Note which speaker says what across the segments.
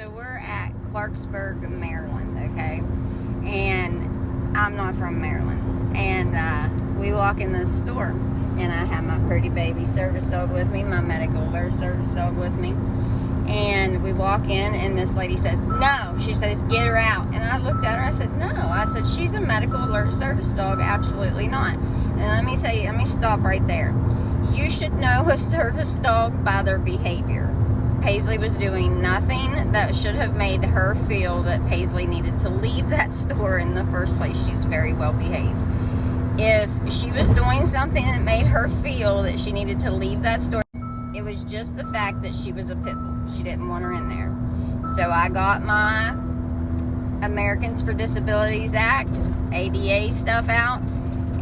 Speaker 1: So we're at Clarksburg, Maryland, okay? And I'm not from Maryland. And we walk in this store, and I have my pretty baby service dog with me, my medical alert service dog with me. And we walk in, and this lady said, no. She says, get her out. And I looked at her, I said, no. I said, she's a medical alert service dog. Absolutely not. And let me stop right there. You should know a service dog by their behavior. Paisley was doing nothing that should have made her feel that Paisley needed to leave that store in the first place. She's very well behaved. If she was doing something that made her feel that she needed to leave that store, it was just the fact that she was a pit bull. She didn't want her in there. So I got my Americans for Disabilities Act, ADA stuff out,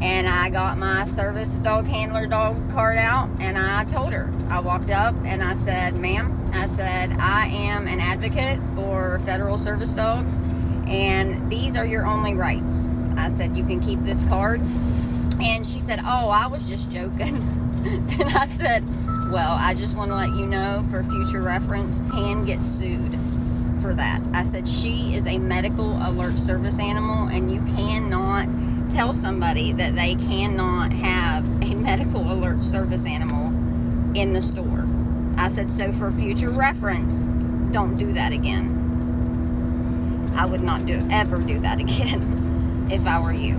Speaker 1: and I got my service dog handler dog card out, and I told her. I walked up and I said, ma'am, I said, I am an advocate for federal service dogs, and these are your only rights. I said, you can keep this card. And she said, oh, I was just joking. And I said, well, I just want to let you know for future reference, can get sued for that. I said, she is a medical alert service animal, and you cannot tell somebody that they cannot have a medical alert service animal in the store. I said, so for future reference, don't do that again. I would not ever do that again if I were you.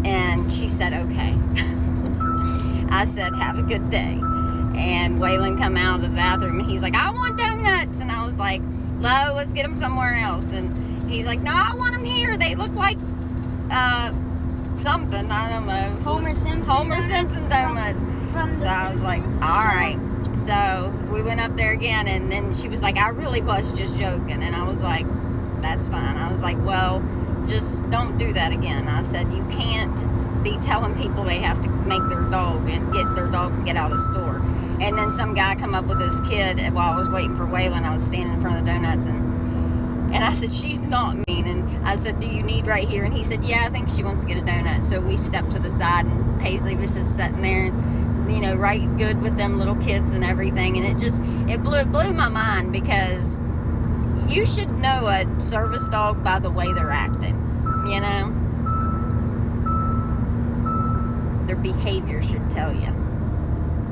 Speaker 1: And she said, okay. I said, have a good day. And Waylon come out of the bathroom, and he's like, I want donuts. And I was like, no, let's get them somewhere else. And he's like, no, I want them here. They look like something. I don't know.
Speaker 2: Homer
Speaker 1: Simpson donuts. So I was like, all right. So we went up there again, and then she was like, I really was just joking. And I was like, that's fine. I was like, well, just don't do that again. I said, you can't be telling people they have to make their dog and get their dog and get out of the store. And then some guy come up with his kid while I was waiting for Waylon. I was standing in front of the donuts, and I said, she's not mean. And I said, do you need right here? And he said, yeah, I think she wants to get a donut. So we stepped to the side, and Paisley was just sitting there, and, you know, right good with them little kids and everything. And it blew my mind, because you should know a service dog by the way they're acting, you know? Their behavior should tell you.